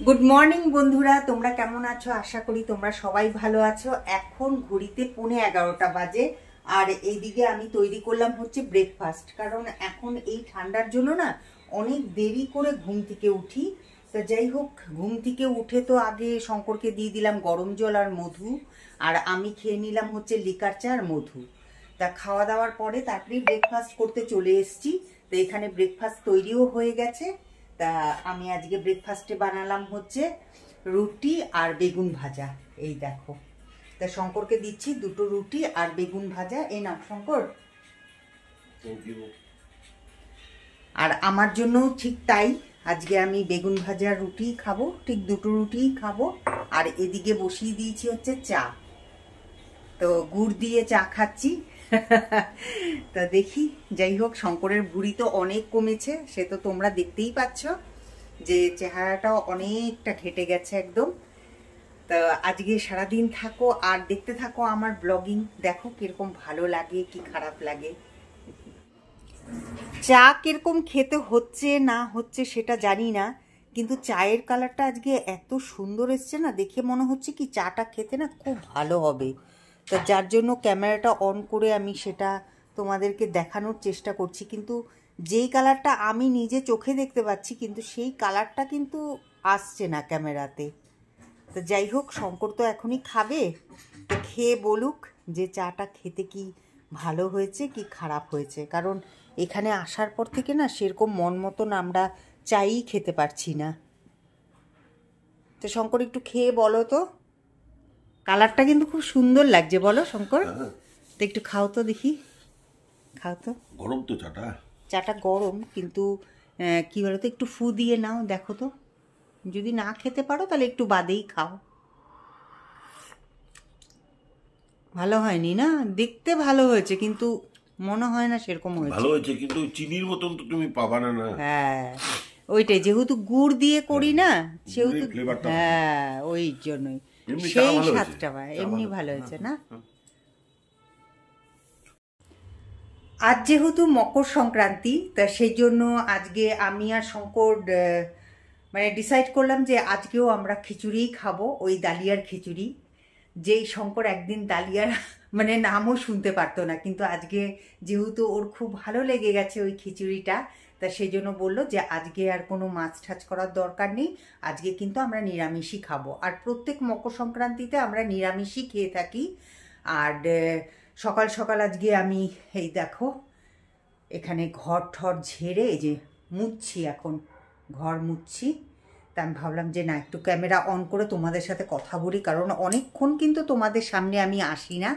Good morning বন্ধুরা, তোমরা কেমন আছো? আশা করি তোমরা সবাই ভালো আছো। এখন ঘড়িতে 11:15 বাজে আর এইদিকে আমি তৈরি করলাম হচ্ছে ব্রেকফাস্ট। কারণ এখন এই ঠান্ডার জন্য না অনেক দেরি করে ঘুম থেকে উঠি। তো যাই হোক, ঘুম থেকে উঠে তো আগে শঙ্করকে দিয়ে দিলাম গরম জল আর মধু, আর আমি খেয়ে নিলাম হচ্ছে লিকার চা আর মধু। তা খাওয়া দাওয়ার পরে তারপরেই ব্রেকফাস্ট করতে চলে এসেছি। তো এখানে ব্রেকফাস্ট তৈরিও হয়ে গেছে। তা আমি আজকে ব্রেকফাস্টে বানালাম হচ্ছে রুটি আর বেগুন ভাজা। এই দেখো, তা শঙ্করকে দিচ্ছি দুটো রুটি আর বেগুন ভাজা। এই নাও শঙ্কর। আর আমার জন্য ঠিক তাই, আজকে আমি বেগুন ভাজা রুটি খাবো, ঠিক দুটো রুটিই খাবো। আর এদিকে বসিয়ে দিয়েছি হচ্ছে চা, তো গুড় দিয়ে চা খাচ্ছি। তা দেখি, যাই হোক, শঙ্করের ভুঁড়ি তো অনেক কমেছে, সে তো তোমরা দেখতেই পাচ্ছ যে চেহারাটাও অনেকটা ঘেটে গেছে একদম। তো আজকে সারাদিন থাকো আর দেখতে থাকো আমার ব্লগিং, দেখো কিরকম ভালো লাগে কি খারাপ লাগে। চা কিরকম খেতে হচ্ছে না হচ্ছে সেটা জানি না, কিন্তু চায়ের কালারটা আজকে এত সুন্দর এসছে না, দেখে মনে হচ্ছে কি চাটা খেতে না খুব ভালো হবে। তো যার জন্য ক্যামেরাটা অন করে আমি সেটা তোমাদেরকে দেখানোর চেষ্টা করছি, কিন্তু যেই কালারটা আমি নিজে চোখে দেখতে পাচ্ছি কিন্তু সেই কালারটা কিন্তু আসছে না ক্যামেরাতে। তো যাই হোক, শঙ্কর তো এখনই খাবে, তো খেয়ে বলুক যে চাটা খেতে কি ভালো হয়েছে কি খারাপ হয়েছে। কারণ এখানে আসার পর থেকে না সেরকম মন মতন আমরা চাই খেতে পারছি না। তো শঙ্কর একটু খেয়ে বলো তো, কালারটা কিন্তু খুব সুন্দর লাগছে, বলো শঙ্কর। তো একটু খাও তো দেখি, খাও তো। গরম তো চাটা, চাটা গরম, কিন্তু কি বলতো, একটু ফু দিয়ে নাও, দেখো তো। যদি না খেতে পারো তাহলে একটু বাদেই খাও। ভালো হয়নি না? দেখতে ভালো হয়েছে কিন্তু মনে হয় না সেরকম হয়েছে। ভালো হয়েছে কিন্তু চিনির মতন তো তুমি পাবা না। না, হ্যাঁ ওইটাই, যেহেতু গুড় দিয়ে করি না সেহেতু, ফ্লেভারটা হ্যাঁ ওই জন্যই এমনি চা সেই ভালো হয়েছে। স্বাদটা পায়। এমনি ভালো হয়েছে না? আজ যেহেতু মকর সংক্রান্তি, তা সেই জন্য আজকে আমি আর শঙ্কর মানে ডিসাইড করলাম যে আজকেও আমরা খিচুড়িই খাবো, ওই ডালিয়ার খিচুড়ি। যেই শঙ্কর একদিন ডালিয়ার মানে নামও শুনতে পারতো না, কিন্তু আজকে যেহেতু ওর খুব ভালো লেগে গেছে ওই খিচুড়িটা, তা সেই জন্য বললো যে আজকে আর কোনো মাছ ঠাচ করার দরকার নেই, আজকে কিন্তু আমরা নিরামিষই খাবো। আর প্রত্যেক মকর সংক্রান্তিতে আমরা নিরামিষই খেয়ে থাকি। আর সকাল সকাল আজকে আমি এই দেখো এখানে ঘর ঠর ঝেড়ে এই যে মুছছি, এখন ঘর মুছছি। তা আমি ভাবলাম যে না, একটু ক্যামেরা অন করে তোমাদের সাথে কথা বলি, কারণ অনেকক্ষণ কিন্তু তোমাদের সামনে আমি আসি না।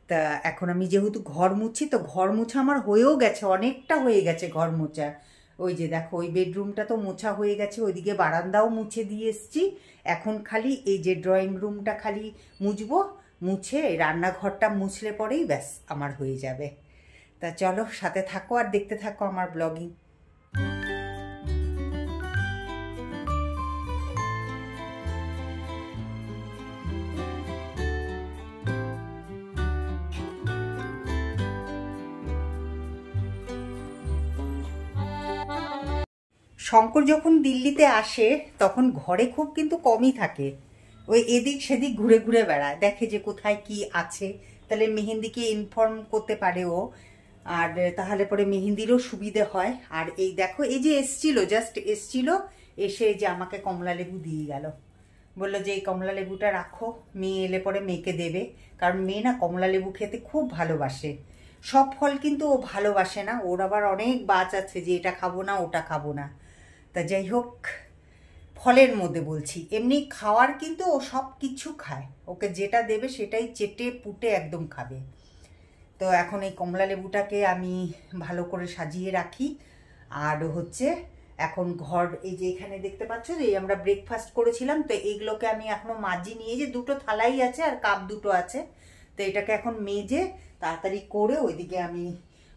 তা এখন আমি যেহেতু ঘর মুছছি, তো ঘর মোছা আমার হয়েও গেছে, অনেকটা হয়ে গেছে ঘর মোছা। ওই যে দেখো, ওই বেডরুমটা তো মোছা হয়ে গেছে, ওইদিকে বারান্দাও মুছে দিয়ে এসছি। এখন খালি এই যে ড্রয়িং রুমটা খালি মুছবো, মুছে রান্নাঘরটা মুছলে পরেই ব্যাস আমার হয়ে যাবে। তা চলো সাথে থাকো আর দেখতে থাকো আমার ব্লগিং। শঙ্কর যখন দিল্লিতে আসে তখন ঘরে খুব কিন্তু কমই থাকে, ওই এদিক সেদিক ঘুরে ঘুরে বেড়ায়, দেখে যে কোথায় কি আছে, তাহলে মেহেন্দিকে ইনফর্ম করতে পারে ও, আর তাহলে পরে মেহেন্দিরও সুবিধে হয়। আর এই দেখো, এই যে এসছিল, জাস্ট এসছিল, এসে যে আমাকে কমলা লেবু দিয়ে গেল, বললো যে এই কমলা লেবুটা রাখো, মেয়ে এলে পরে মেয়েকে দেবে। কারণ মেয়ে না কমলা লেবু খেতে খুব ভালোবাসে। সব ফল কিন্তু ও ভালোবাসে না, ওর আবার অনেক বাজ আছে যে এটা খাবো না ওটা খাবো না। তা যাই হোক, ফলের মধ্যে বলছি, এমনি খাওয়ার কিন্তু ও সব কিছু খায়, ওকে যেটা দেবে সেটাই চেটে পুটে একদম খাবে। তো এখন এই কমলা লেবুটাকে আমি ভালো করে সাজিয়ে রাখি। আর হচ্ছে এখন ঘর, এই যে এখানে দেখতে পাচ্ছ যে আমরা ব্রেকফাস্ট করেছিলাম, তো এইগুলোকে আমি এখনো মাজি নিয়ে, যে দুটো থালাই আছে আর কাপ দুটো আছে, তো এটাকে এখন মেজে তাড়াতাড়ি করে ওইদিকে আমি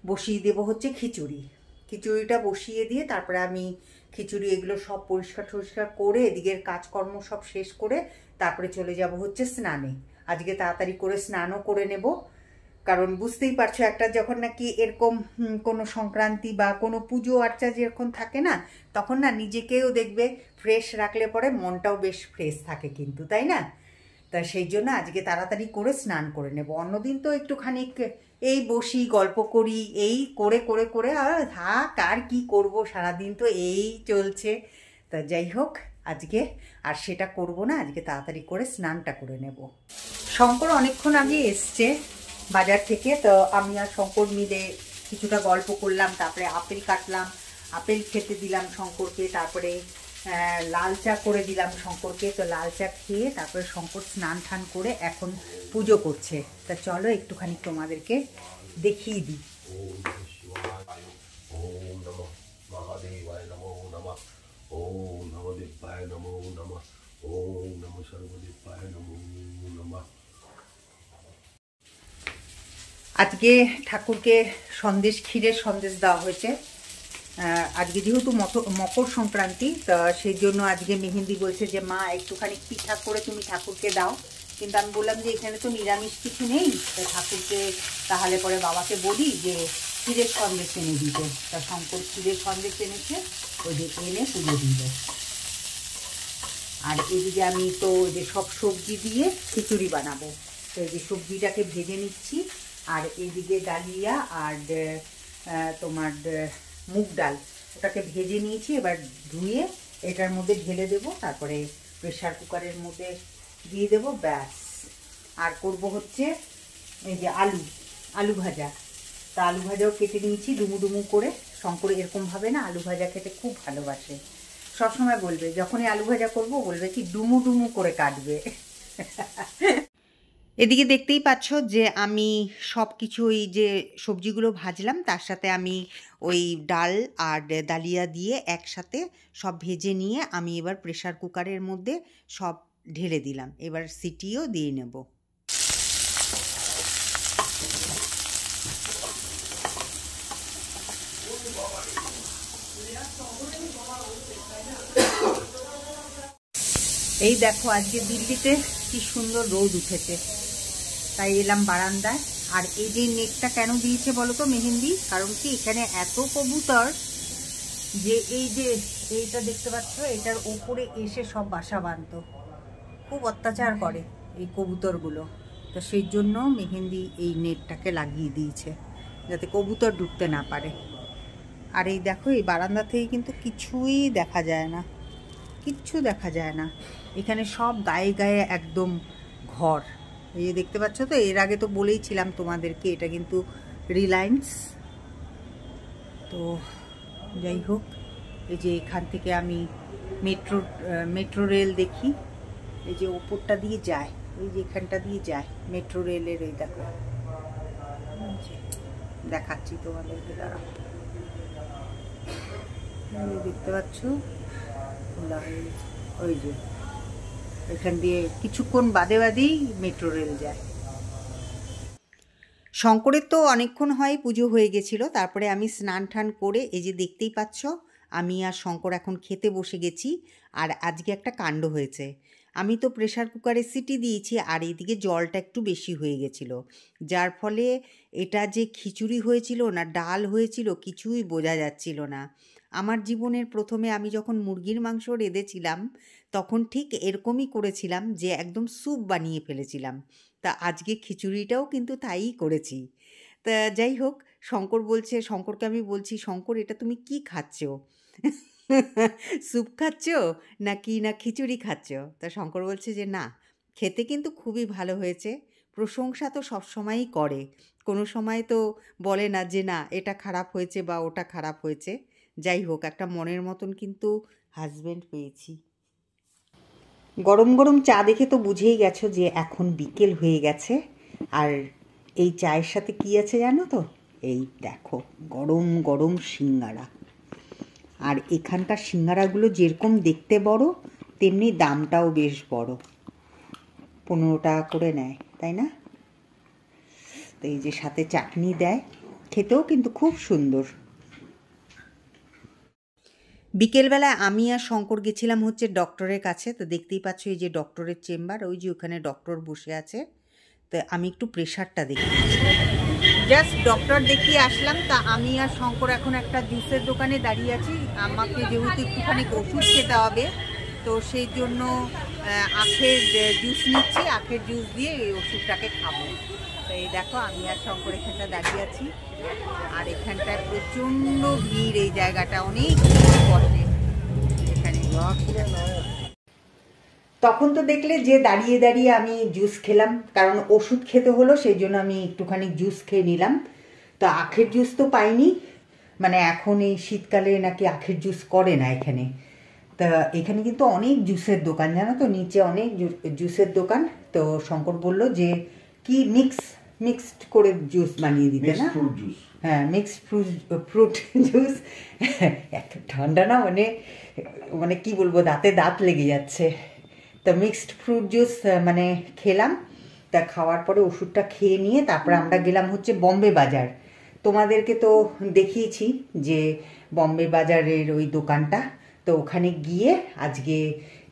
বসিয়ে দেবো হচ্ছে খিচুড়ি। খিচুড়িটা বসিয়ে দিয়ে তারপরে আমি খিচুড়ি এগুলো সব পরিষ্কার টরিষ্কার করে এদিকের কাজকর্ম সব শেষ করে তারপরে চলে যাব হচ্ছে স্নানে। আজকে তাড়াতাড়ি করে স্নানও করে নেব। কারণ বুঝতেই পারছো, একটা যখন নাকি এরকম কোনো সংক্রান্তি বা কোনো পুজো আর্চা যেরকম থাকে না, তখন না নিজেকেও দেখবে ফ্রেশ রাখলে পরে মনটাও বেশ ফ্রেশ থাকে কিন্তু, তাই না? তা সেই জন্য আজকে তাড়াতাড়ি করে স্নান করে নেব। অন্যদিন তো একটুখানি এই বসি গল্প করি, এই করে করে করে আর থাক, আর কি করব, সারাদিন তো এই চলছে। তা যাই হোক, আজকে আর সেটা করব না, আজকে তাড়াতাড়ি করে স্নানটা করে নেব। শঙ্কর অনেকক্ষণ আগে এসছে বাজার থেকে, তো আমি আর শঙ্কর মিলে কিছুটা গল্প করলাম, তারপরে আপেল কাটলাম, আপেল খেতে দিলাম শঙ্করকে, তারপরে লাল চা করে দিলাম শঙ্করকে। তো লাল চা খেয়ে তারপরে শঙ্কর স্নান টান করে এখন পুজো করছে। তা চলো একটুখানি তোমাদেরকে দেখিয়ে দিই। আজকে ঠাকুরকে সন্দেশ, ক্ষীরের সন্দেশ দেওয়া হয়েছে। আজকে যেহেতু মকর সংক্রান্তি, তা সেই জন্য আজকে মেহেন্দি বলছে যে মা একটুখানি পিঠা করে তুমি ঠাকুরকে দাও। কিন্তু আমি বললাম যে এখানে তো নিরামিষ কিছু নেই, তা ঠাকুরকে তাহলে পরে বাবাকে বলি যে ক্ষীরের সন্দেশ এনে দিতে। তা শঙ্কর ক্ষীরের সন্দেশ এনেছে, ওই যে এনে পুজো দিল। আর এদিকে আমি তো যে সব সবজি দিয়ে খিচুড়ি বানাবো, তো এই যে সবজিটাকে ভেজে নিচ্ছি। আর এইদিকে ডালিয়া আর তোমার মুগ ডাল, ওটাকে ভেজে নিয়েছি, এবার ধুয়ে এটার মধ্যে ঢেলে দেবো, তারপরে প্রেশার কুকারের মধ্যে দিয়ে দেবো, ব্যাস। আর করব হচ্ছে এই যে আলু ভাজা। তা আলু ভাজাও কেটে নিয়েছি ডুমু ডুমু করে। শঙ্কর এরকমভাবে না আলু ভাজা খেতে খুব ভালোবাসে, সবসময় বলবে যখনই আলু ভাজা করবো বলবে কি ডুমু ডুমু করে কাটবে। এদিকে দেখতেই পাচ্ছ যে আমি সব কিছু, ওই যে সবজিগুলো ভাজলাম তার সাথে আমি ওই ডাল আর ডালিয়া দিয়ে একসাথে সব ভেজে নিয়ে আমি এবার প্রেশার কুকারের মধ্যে সব ঢেলে দিলাম। এবার সিটিও দিয়ে নেব। এই দেখো আজকে দিল্লিতে কি সুন্দর রোদ উঠেছে, তাই এলাম বারান্দায়। আর এই যে নেটটা কেন দিয়েছে বলো তো মেহেন্দি, কারণ কি এখানে এত কবুতর যে এই যে এইটা দেখতে পাচ্ছ, এটার ওপরে এসে সব বাসা বাঁধতো, খুব অত্যাচার করে এই কবুতরগুলো। তো সেই জন্য মেহেন্দি এই নেটটাকে লাগিয়ে দিয়েছে যাতে কবুতর ঢুকতে না পারে। আর এই দেখো এই বারান্দা থেকে কিন্তু কিছুই দেখা যায় না, কিচ্ছু দেখা যায় না। এখানে সব গায়ে গায়ে একদম ঘর। এই যে দেখতে পাচ্ছ তো, এর আগে তো বলেইছিলাম তোমাদেরকে এটা কিন্তু রিলায়েন্স। তো যাই হোক, এই যে এখান থেকে আমি মেট্রো রেল দেখি, এই যে ওপরটা দিয়ে যায়, এই যে এখানটা দিয়ে যায় মেট্রো রেলের। এই দেখো দেখাচ্ছি তোমাদেরকে, দাঁড়াও, দেখতে পাচ্ছ ওই যে এখান দিয়ে কিছুক্ষণ বাদে বাদেই মেট্রো রেল যায়। শঙ্করের তো অনেকক্ষণ হয় পুজো হয়ে গেছিলো, তারপরে আমি স্নান টান করে এই যে দেখতেই পাচ্ছ আমি আর শঙ্কর এখন খেতে বসে গেছি। আর আজকে একটা কাণ্ড হয়েছে, আমি তো প্রেশার কুকারে সিটি দিয়েছি আর এইদিকে জলটা একটু বেশি হয়ে গেছিলো, যার ফলে এটা যে খিচুড়ি হয়েছিল না ডাল হয়েছিল কিছুই বোঝা যাচ্ছিল না। আমার জীবনের প্রথমে আমি যখন মুরগির মাংস রেঁধেছিলাম তখন ঠিক এরকমই করেছিলাম, যে একদম স্যুপ বানিয়ে ফেলেছিলাম। তা আজকে খিচুড়িটাও কিন্তু তাই করেছি। তা যাই হোক, শঙ্করকে আমি বলছি, শঙ্কর এটা তুমি কি খাচ্ছ? স্যুপ খাচ্ছ নাকি না খিচুড়ি খাচ্ছ? তা শঙ্কর বলছে যে না, খেতে কিন্তু খুবই ভালো হয়েছে। প্রশংসা তো সবসময়ই করে, কোনো সময় তো বলে না যে না এটা খারাপ হয়েছে বা ওটা খারাপ হয়েছে। যাই হোক, একটা মনের মতন কিন্তু হাজব্যান্ড পেয়েছি। গরম গরম চা দেখে তো বুঝেই গেছো যে এখন বিকেল হয়ে গেছে। আর এই চায়ের সাথে কি আছে জানো তো, এই দেখো গরম গরম সিঙ্গারা। আর এখানকার সিঙ্গারাগুলো যেরকম দেখতে বড় তেমনি দামটাও বেশ বড়, 15 টাকা করে নেয়, তাই না? তো এই যে সাথে চাটনি দেয়, খেতেও কিন্তু খুব সুন্দর। বিকেলবেলায় আমি আর শঙ্কর গেছিলাম হচ্ছে ডক্টরের কাছে। তো দেখতেই পাচ্ছ এই যে ডক্টরের চেম্বার, ওই যে ওখানে ডক্টর বসে আছে। তো আমি একটু প্রেশারটা দেখি। জাস্ট ডক্টর দেখিয়ে আসলাম। তা আমি আর শঙ্কর এখন একটা জুসের দোকানে দাঁড়িয়ে আছি। আমাকে যেহেতু একটুখানি ওষুধ খেতে হবে, তো সেই জন্য আখের জুস নিচ্ছি, আখের জুস দিয়ে এই ওষুধটাকে খাবো। তো এই দেখো আমি আর শঙ্কর এখানটা দাঁড়িয়ে আছি, আর এখানটায় প্রচণ্ড ভিড়, এই জায়গাটা অনেক বসে এখানে। তখন তো দেখলে যে দাঁড়িয়ে দাঁড়িয়ে আমি জুস খেলাম, কারণ ওষুধ খেতে হলো, সেই জন্য আমি একটুখানি জুস খেয়ে নিলাম। তো আখের জুস তো পাইনি, মানে এখন এই শীতকালে নাকি আখের জুস করে না এখানে। তা এখানে কিন্তু অনেক জুসের দোকান, জানো তো, নিচে অনেক জুসের দোকান। তো শঙ্কর বলল যে কি মিক্সড করে জুস বানিয়ে দিতে না। হ্যাঁ, মিক্সড ফ্রুট জুস। এত ঠান্ডা না, মানে মানে কি বলবো, দাঁতে দাঁত লেগে যাচ্ছে। তা মিক্সড ফ্রুট জুস মানে খেলাম। তা খাওয়ার পরে ওষুধটা খেয়ে নিয়ে তারপরে আমরা গেলাম হচ্ছে বম্বে বাজার। তোমাদেরকে তো দেখিয়েছি যে বম্বে বাজারের ওই দোকানটা। তো ওখানে গিয়ে আজকে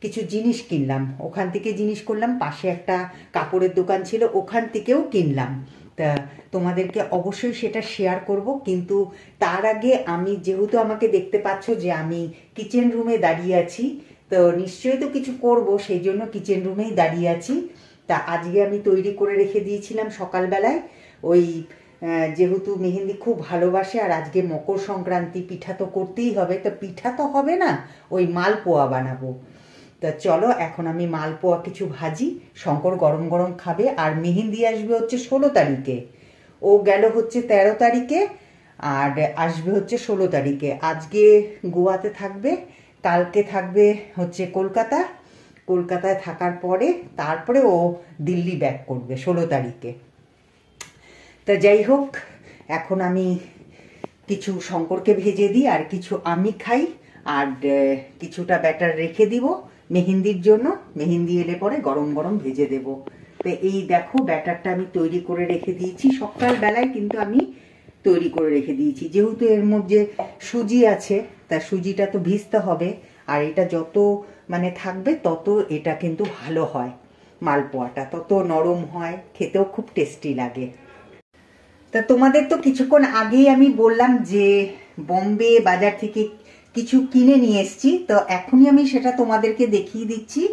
কিছু জিনিস কিনলাম, ওখান থেকে জিনিস করলাম। পাশে একটা কাপড়ের দোকান ছিল, ওখান থেকেও কিনলাম। তা তোমাদেরকে অবশ্যই সেটা শেয়ার করব, কিন্তু তার আগে আমি, যেহেতু আমাকে দেখতে পাচ্ছ যে আমি কিচেন রুমে দাঁড়িয়ে আছি, তো নিশ্চয়ই তো কিছু করব, সেই জন্য কিচেন রুমেই দাঁড়িয়ে আছি। তা আজকে আমি তৈরি করে রেখে দিয়েছিলাম সকালবেলায়, ওই যেহেতু মেহেন্দি খুব ভালোবাসে, আর আজকে মকর সংক্রান্তি, পিঠা তো করতেই হবে। তো পিঠা তো হবে না, ওই মালপোয়া বানাবো। তা চলো এখন আমি মালপোয়া কিছু ভাজি, শঙ্কর গরম গরম খাবে। আর মেহেন্দি আসবে হচ্ছে 16 তারিখে, ও গেল হচ্ছে 13 তারিখে, আর আসবে হচ্ছে 16 তারিখে। আজকে গোয়াতে থাকবে, কালকে থাকবে হচ্ছে কলকাতায় থাকার পরে তারপরে ও দিল্লি ব্যাক করবে 16 তারিখে। তা যাই হোক, এখন আমি কিছু শঙ্করকে ভেজে দিই, আর কিছু আমি খাই, আর কিছুটা ব্যাটার রেখে দিব মেহেন্দির জন্য। মেহেন্দি এলে পরে গরম গরম ভেজে দেব। তো এই দেখো ব্যাটারটা আমি তৈরি করে রেখে দিয়েছি সকালবেলায়, কিন্তু আমি তৈরি করে রেখে দিয়েছি, যেহেতু এর মধ্যে সুজি আছে, তা সুজিটা তো ভিজতে হবে। আর এটা যত মানে থাকবে তত এটা কিন্তু ভালো হয়, মালপোয়াটা তত নরম হয়, খেতেও খুব টেস্টি লাগে। তা তোমাদের তো কিছুক্ষণ আগেই আমি বললাম যে বম্বে বাজার থেকে কিছু কিনে নিয়ে এসেছি। তো এখনই আমি সেটা তোমাদেরকে দেখিয়ে দিচ্ছি,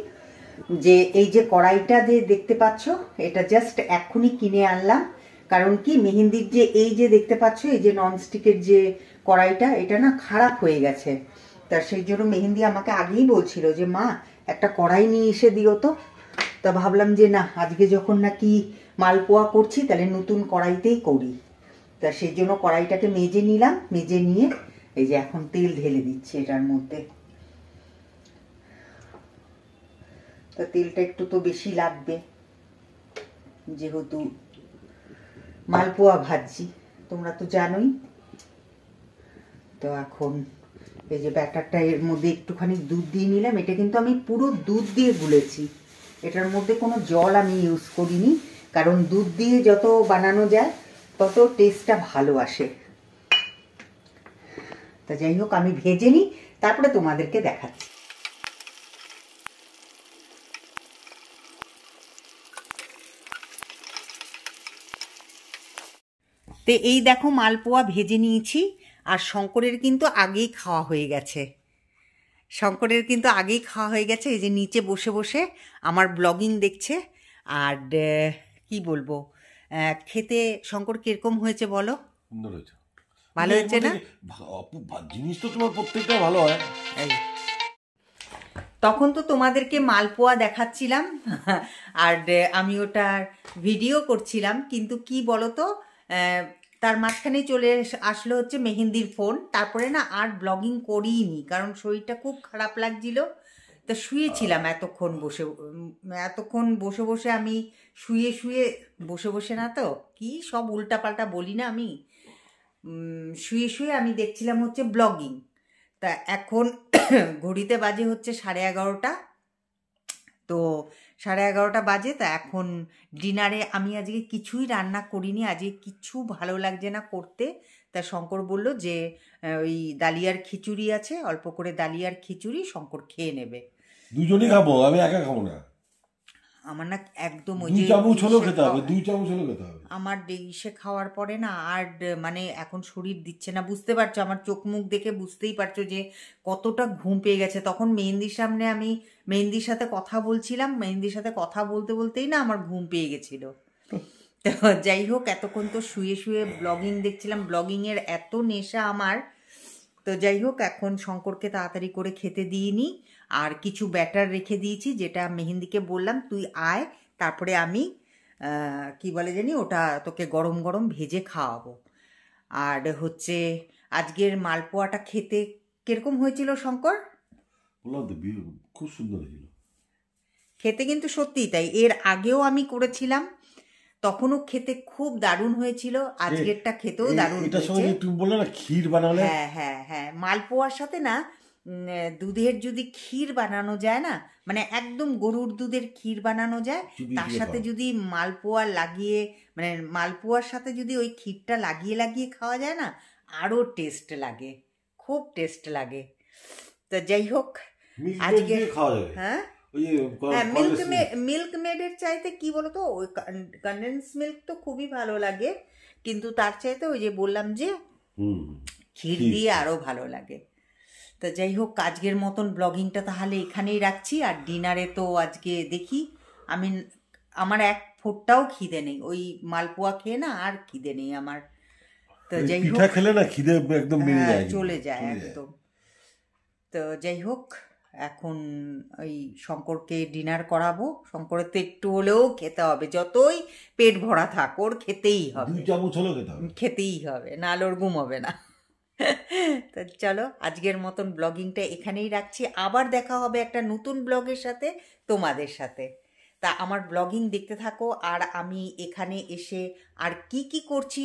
যে এই যে কড়াইটা যে দেখতে পাচ্ছ, এটা জাস্ট এখনই কিনে আনলাম। কারণ কি, মেহেন্দির যে এই যে দেখতে পাচ্ছ, এই যে ননস্টিকের যে কড়াইটা, এটা না খারাপ হয়ে গেছে। তা সেই জন্য মেহেন্দি আমাকে আগেই বলছিল যে মা একটা কড়াই নিয়ে এসে দিও তো। তা ভাবলাম যে না, আজকে যখন নাকি মালপোয়া করছি, তাহলে নতুন কড়াইতেই করি। তা সেই জন্য কড়াইটাকে মেজে নিলাম, মেজে নিয়ে এই যে এখন তেল ঢেলে দিচ্ছি এটার মধ্যে। তা তেলটা একটু তো বেশি লাগবে, যেহেতু মালপোয়া ভাজছি, তোমরা তো জানোই। তো এখন এই যে ব্যাটারটা, এর মধ্যে একটুখানি দুধ দিয়ে নিলাম। এটা কিন্তু আমি পুরো দুধ দিয়ে গুলেছি, এটার মধ্যে কোনো জল আমি ইউজ করিনি, কারণ দুধ দিয়ে যত বানানো যায় তত টেস্টটা ভালো আসে। তা যাই হোক, আমি ভেজে নিই, তারপরে তোমাদেরকে দেখাচ্ছি। তো এই দেখো মালপোয়া ভেজে নিয়েছি, আর শঙ্করের কিন্তু আগেই খাওয়া হয়ে গেছে। এই যে নিচে বসে বসে আমার ব্লগিং দেখছে। আর কি বলবো, খেতে শঙ্কর কিরকম হয়েছে বলো? সুন্দর হয়েছে, ভালো হয়েছে না? জিনিস তো তোমার প্রত্যেকটা ভালো হয়। এই তখন তো তোমাদেরকে মালপোয়া দেখাচ্ছিলাম, আর আমি ওটার ভিডিও করছিলাম, কিন্তু কি বলো তো, তার মাঝখানে চলে আসলো হচ্ছে মেহেন্দির ফোন। তারপরে না আর ব্লগিং করিনি, কারণ শরীরটা খুব খারাপ লাগছিল। তা শুয়েছিলাম এতক্ষণ বসে বসে আমি শুয়ে বসে না, তো কি সব উল্টাপাল্টা বলি না আমি, শুয়ে আমি দেখছিলাম হচ্ছে ব্লগিং। তা এখন ঘড়িতে বাজে হচ্ছে 11:30। তো 11:30 বাজে। তা এখন ডিনারে আমি আজকে কিছুই রান্না করিনি, আজকে কিছু ভালো লাগছে না করতে। তা শঙ্কর বলল যে ওই ডালিয়ার খিচুড়ি আছে, অল্প করে ডালিয়ার খিচুড়ি শঙ্কর খেয়ে নেবে। দুজনেই খাবো, আমি একা খাবো না। আমার না একদম ওই 2 যে চামচ হলেও ইসে খেতে হবে, খাওয়া- 2 চামচ হলেও খেতে হবে। আমার ইসে খাওয়ার পরে না আর মানে এখন শরীর দিচ্ছে না, বুঝতে পারছো আমার চোখ মুখ দেখে বুঝতেই পারছো যে কতটা ঘুম পেয়ে গেছে। তখন মেহেন্দির সামনে আমি মেহেন্দির সাথে কথা বলছিলাম, মেহেন্দির সাথে কথা বলতে বলতেই না আমার ঘুম পেয়ে গেছিল। তো যাই হোক, এতক্ষণ তো শুয়ে শুয়ে ব্লগিং দেখছিলাম, ব্লগিংয়ের এত নেশা আমার। তো যাই হোক, এখন শঙ্করকে তাড়াতাড়ি করে খেতে দিইনি, আর কিছু ব্যাটার রেখে দিয়েছি, যেটা মেহেন্দিকে বললাম তুই আয়, তারপরে আমি কি বলে জানি ওটা তোকে গরম গরম ভেজে খাওয়াবো। আর হচ্ছে আজকের মালপোয়াটা খেতে কিরকম হয়েছিল শঙ্কর? বললাম তো খুব সুন্দর হয়েছিল খেতে কিন্তু সত্যিই তাই, এর আগেও আমি করেছিলাম, তখনও খেতে খুব দারুণ হয়েছিল, আজকেরটা খেতেও দারুণ এটার হয়েছে। সঙ্গে তুমি বললে না ক্ষীর বানালে, হ্যাঁ হ্যাঁ হ্যাঁ, মালপোয়ার সাথে না দুধের যদি ক্ষীর বানানো যায় না, মানে একদম গরুর দুধের ক্ষীর বানানো যায়, চুবিয়ে তার চুবিয়ে সাথে খাও। যদি মালপোয়া লাগিয়ে, মানে মালপোয়ার সাথে যদি ওই ক্ষীরটা লাগিয়ে লাগিয়ে খাওয়া যায় না, আরও টেস্ট লাগে, খুব টেস্ট লাগে। তো যাই হোক, মিল্ক আজকে দিয়ে খাওয়া যাবে। হ্যাঁ ওই যে হ্যাঁ, কলেজ- মিল্ক মেডের চাইতে কি বলতো, ওই কনডেন্স মিল্ক তো খুবই ভালো লাগে, কিন্তু তার চাইতে ওই যে বললাম যে হুম, ক্ষীর ক্ষীর। দিয়ে আরও ভালো লাগে। তো যাই হোক, আজকের মতন ব্লগিংটা তাহলে এখানেই রাখছি। আর ডিনারে তো আজকে দেখি, আমি আমার এক ফোঁটাও খিদে নেই, ওই মালপোয়া খেয়ে না আর খিদে নেই আমার। তো এই যাই পিঠা হোক, খেলে না খিদে একদম বেড়ে হ্যাঁ যায় কিন্তু। চলে যায় চলে একদম। তো যাই হোক, এখন ওই শঙ্করকে ডিনার করাবো, শঙ্করের তো একটু হলেও খেতে হবে, যতই পেট ভরা থাক ওর খেতেই 2 হবে, চামচ হলেও খেতে হবে। খেতেই হবে, নাহলে ওর ঘুম হবে না। তো চলো, আজকের মতন ব্লগিংটা এখানেই রাখছি, আবার দেখা হবে একটা নতুন ব্লগের সাথে, তোমাদের সাথে। তা আমার ব্লগিং দেখতে থাকো, আর আমি এখানে এসে আর কি কি করছি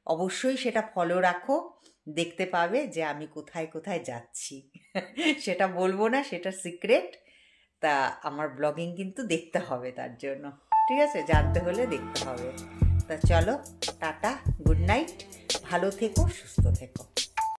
অবশ্যই সেটা ফলো রাখো, দেখতে পাবে যে আমি কোথায় কোথায় যাচ্ছি। সেটা বলবো না, সেটা সিক্রেট। তা আমার ব্লগিং কিন্তু দেখতে হবে, তার জন্য ঠিক আছে, জানতে হলে দেখতে হবে। তা চলো, টাটা, গুড নাইট, ভালো থেকো, সুস্থ থেকো।